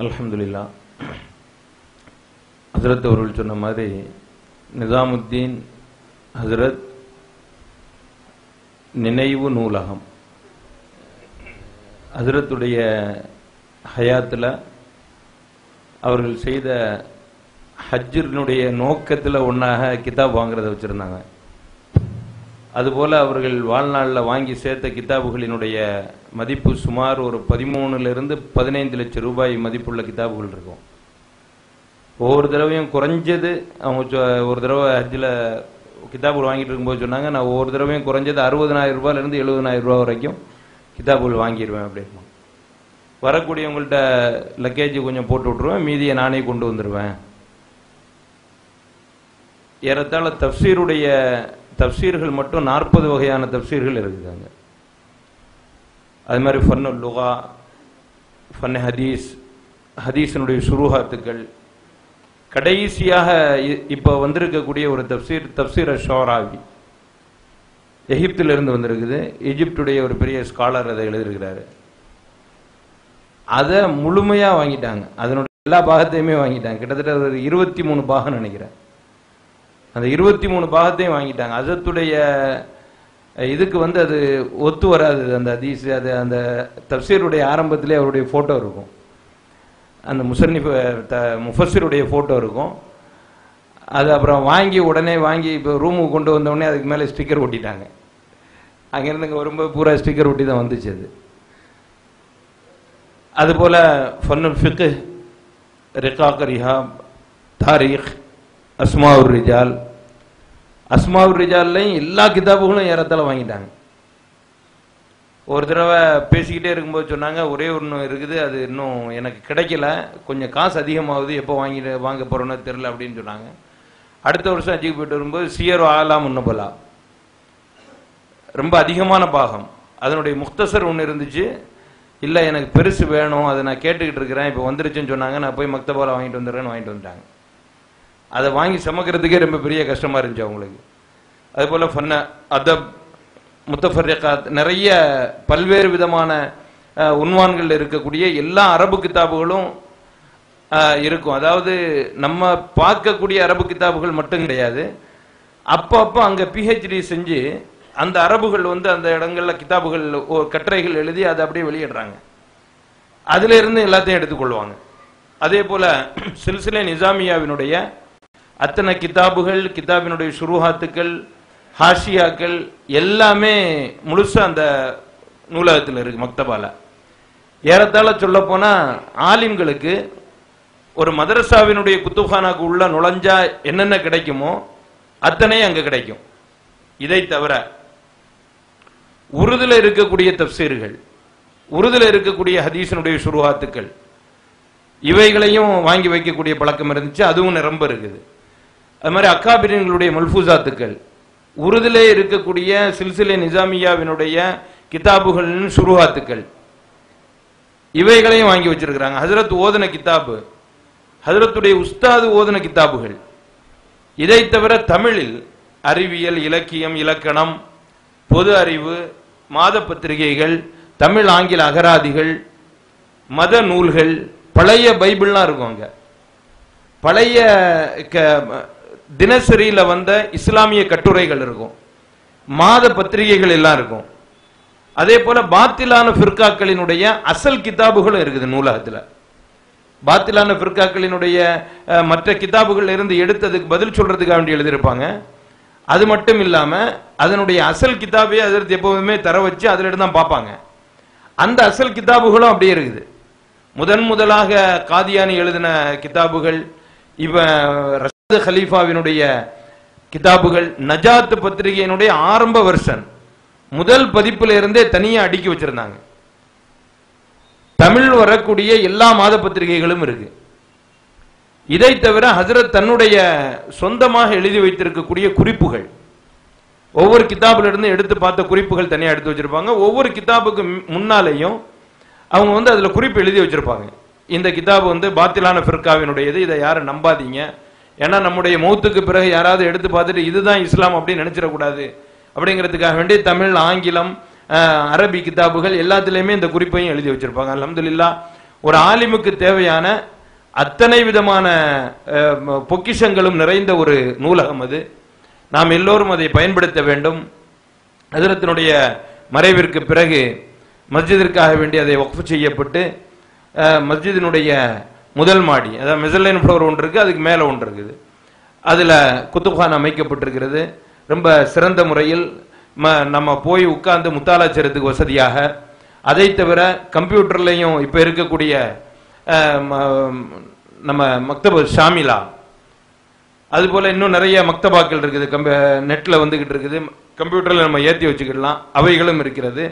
அல்ஹம்துலில்லாஹ். ஹஜ்ரத் அவர்கள் சொன்ன மாதிரி நிசாமுத்தீன் ஹஜ்ரத் நினைவு நூலகம் ஹஜ்ரத்துடைய ஹயாத்தில் அவர்கள் செய்த ஹஜ்ஜினுடைய நோக்கத்தில் ஒன்றாக கிதாப் வாங்குறத வச்சுருந்தாங்க. அதுபோல் அவர்கள் வாழ்நாளில் வாங்கி சேர்த்த கிதாபுகளினுடைய மதிப்பு சுமார் ஒரு 13 to 15 லட்சம் ரூபாய் மதிப்புள்ள கிதாபுகள் இருக்கும். ஒவ்வொரு தடவையும் குறைஞ்சது அவங்க ஒரு தடவை ஹஜ்ஜில் கிதாபுகள் வாங்கிட்டு இருக்கும்போது சொன்னாங்க, நான் ஒவ்வொரு தடவையும் குறைஞ்சது 60,000 ரூபாயிலிருந்து 70,000 ரூபா வரைக்கும் கிதாபுகள் வாங்கிடுவேன் அப்படின்னு. வரக்கூடியவங்கள்ட்ட லக்கேஜ் கொஞ்சம் போட்டு விட்ருவேன், மீதியை நானே கொண்டு வந்துடுவேன். ஏறத்தாழ தப்சீர்கள் மட்டும் 40 வகையான தப்சீர்கள் இருக்குதாங்க. அது மாதிரி ஃபன்னுல் லுகா, ஃபன் ஹதீஸ், ஹதீஸினுடைய சுருஹாத்துக்கள், கடைசியாக இப்போ வந்திருக்கக்கூடிய ஒரு தப்சீர் ஷோராவி எகிப்திலிருந்து வந்திருக்குது. எகிப்துடைய ஒரு பெரிய ஸ்காலர் அதை எழுதியிருக்கிறாரு. அதை முழுமையாக வாங்கிட்டாங்க, அதனுடைய எல்லா பாகத்தையுமே வாங்கிட்டாங்க. கிட்டத்தட்ட ஒரு 23 பாகம் நினைக்கிறேன். அந்த 23 பாகத்தையும் வாங்கிட்டாங்க. ஹஜ்ரத்துடைய இதுக்கு அது ஒத்து வராது. அந்த ஹதீஸ் அது அந்த தப்சீருடைய ஆரம்பத்திலே அவருடைய ஃபோட்டோ இருக்கும், அந்த முஃபஸ்ஸிருடைய ஃபோட்டோ இருக்கும். அது அப்புறம் உடனே வாங்கி இப்போ ரூமுக்கு கொண்டு வந்தோடனே அதுக்கு மேலே ஸ்டிக்கர் ஒட்டிட்டாங்க. அங்கேருந்து இங்கே வரும்போது பூரா ஸ்டிக்கர் ஒட்டி தான் வந்துச்சு அது. அதுபோல் ஃபன்னுல் ஃபிக்ஹ், ரிகாக் ரிஹாப், தாரீக், அஸ்மாவுர் ரிஜால், அஸ்மாவுர் ரிஜால்லையும் எல்லா கிதாபுகளும் ஏறத்தாழ வாங்கிட்டாங்க. ஒரு தடவை பேசிக்கிட்டே இருக்கும்போது சொன்னாங்க, ஒரே ஒன்று இருக்குது, அது இன்னும் எனக்கு கிடைக்கல, கொஞ்சம் காசு அதிகமாகுது, எப்போ வாங்க போகிறோன்னு தெரில அப்படின்னு சொன்னாங்க. அடுத்த வருஷம் ஹஜ்ஜுக்கு போயிட்டு வரும்போது சியர் ஆலாம் முன்னபலா ரொம்ப அதிகமான பாகம், அதனுடைய முக்தசர் ஒன்று இருந்துச்சு. இல்லை எனக்கு பெருசு வேணும், அதை நான் கேட்டுக்கிட்டு இருக்கிறேன், இப்போ வந்துருச்சுன்னு சொன்னாங்க. நான் போய் மக்தபால வாங்கிட்டு வந்துடுறேன்னு வாங்கிட்டு வந்துட்டாங்க. அதை வாங்கி சமைக்கிறதுக்கே ரொம்ப பெரிய கஷ்டமாக இருந்துச்சு அவங்களுக்கு. அதுபோல் ஃபன்ன அதப், முத்தஃபர்ரிகாத், நிறைய பல்வேறு விதமான உன்வான்கள் இருக்கக்கூடிய எல்லா அரபு கிதாபுகளும் இருக்கும். அதாவது நம்ம பார்க்கக்கூடிய அரபு கிதாபுகள் மட்டும் கிடையாது, அப்போ அங்கே பிஹெச்டி செஞ்சு அந்த அரபுகள் அந்த இடங்களில் கிதாபுகள் கட்டுரைகள் எழுதி அதை அப்படியே வெளியிடுறாங்க. அதுல இருந்து எல்லாத்தையும் எடுத்துக்கொள்வாங்க. அதே போல சில்சிலே நிசாமியாவினுடைய அத்தனை கிதாபுகள், கிதாபினுடைய சுருஹாத்துக்கள், ஹாஷியாக்கள் எல்லாமே முழுசா அந்த நூலகத்தில் இருக்கு, மக்தபால. ஏறத்தாழ சொல்ல போனா ஆலிம்களுக்கு ஒரு மதரசாவினுடைய குத்துப்கானாக்கு உள்ள நுழைஞ்சா என்னென்ன கிடைக்குமோ அத்தனை அங்க கிடைக்கும். இதை தவிர உருதுல இருக்கக்கூடிய தப்சீர்கள், உருதுல இருக்கக்கூடிய ஹதீஸினுடைய சுருஹாத்துக்கள், இவைகளையும் வாங்கி வைக்கக்கூடிய பழக்கம் இருந்துச்சு, அதுவும் நிரம்ப இருக்குது. அது மாதிரி அக்காபிரின்களுடைய மல்ஃபூசாத்துக்கள், உருதிலே இருக்கக்கூடிய சில்சிலே நிசாமியாவினுடைய கிதாபுகள், சுருஹாத்துக்கள், இவைகளையும் வாங்கி வச்சிருக்கிறாங்க. ஹஜ்ரத் ஓதன கிதாபு, ஹஜ்ரத்துடைய உஸ்தாது ஓதன கிதாபுகள். இதை தவிர தமிழில் அறிவியல், இலக்கியம், இலக்கணம், பொது அறிவு, மாத பத்திரிகைகள், தமிழ் ஆங்கில அகராதிகள், மத நூல்கள், பழைய பைபிள்லாம் இருக்கும். அங்க பழைய தினசரியில வந்த இஸ்லாமிய கட்டுரைகள் இருக்கும், மாத பத்திரிகைகள் எல்லாம் இருக்கும். அதே போல பாத்திலான ஃபிர்காக்களினுடைய அசல் கிதாபுகளும் இருக்குது நூலகத்தில். பாத்திலான ஃபிர்காக்களினுடைய மற்ற கிதாபுகள் இருந்து எடுத்ததுக்கு பதில் சொல்றதுக்காக வேண்டி எழுதியிருப்பாங்க. அது மட்டும் இல்லாம அதனுடைய அசல் கிதாபே அதற்கு எப்பவுமே தர வச்சு அதுல இருந்து தான் பார்ப்பாங்க. அந்த அசல் கிதாபுகளும் அப்படியே இருக்குது. முதலாக காதியானி எழுதின கிதாபுகள், ரஷீத் ஹலீஃபாவினுடைய கிதாபுகள், நஜாத் பத்திரிகையினுடைய ஆரம்ப வெர்ஷன் முதல் பதிப்புல இருந்தே தனியா அடுக்கி வச்சிருந்தாங்க. தமிழ் வரக்கூடிய எல்லா மாத பத்திரிகைகளும் இருக்கு. இதை தவிர ஹஜ்ரத் தன்னுடைய சொந்தமாக எழுதி வைத்திருக்கக்கூடிய குறிப்புகள், ஒவ்வொரு கிதாபுல இருந்து எடுத்து பார்த்த குறிப்புகள் தனியா எடுத்து வச்சிருப்பாங்க. ஒவ்வொரு கிதாபுக்கு முன்னாலேயும் அவங்க அதுல குறிப்பு எழுதி வச்சிருப்பாங்க. இந்த கிதாபு பாத்திலான ஃபிர்காவினுடையது, இதை யாரும் நம்பாதீங்க, ஏன்னா நம்முடைய மௌத்துக்கு பிறகு யாராவது எடுத்து பார்த்துட்டு இதுதான் இஸ்லாம் அப்படின்னு நினைச்சிடக்கூடாது அப்படிங்கிறதுக்காக வேண்டி தமிழ், ஆங்கிலம், அரபி கிதாபுகள் எல்லாத்திலையுமே இந்த குறிப்பையும் எழுதி வச்சிருப்பாங்க. அல்ஹம்துலில்லாஹ் ஒரு ஆலிமுக்கு தேவையான அத்தனை விதமான பொக்கிஷங்களும் நிறைந்த ஒரு நூலகம் அது. நாம் எல்லோரும் அதை பயன்படுத்த வேண்டும். ஹஜ்ரத்தினுடைய மறைவிற்கு பிறகு மஸ்ஜிதிற்காக வேண்டி அதை வக்ஃப் செய்யப்பட்டு மஸ்ஜிதினுடைய முதல் மாடி, அதாவது மெசலைன் ஃப்ளோர் ஒன்று இருக்கு, அதுக்கு மேலே ஒன்று இருக்குது. அதில் குத்துப்கான் அமைக்கப்பட்டிருக்கிறது. ரொம்ப சிறந்த முறையில் நம்ம போய் உட்கார்ந்து முத்தாலா செய்றதுக்கு வசதியாக. அதை தவிர கம்ப்யூட்டர்லையும் இப்போ இருக்கக்கூடிய நம்ம மக்தபு ஷாமிலா, அதுபோல் இன்னும் நிறைய மக்தபாக்கள் இருக்குது, நெட்டில் வந்துக்கிட்டு இருக்குது, கம்ப்யூட்டரில் நம்ம ஏற்றி வச்சுக்கிடலாம், அவைகளும் இருக்கிறது.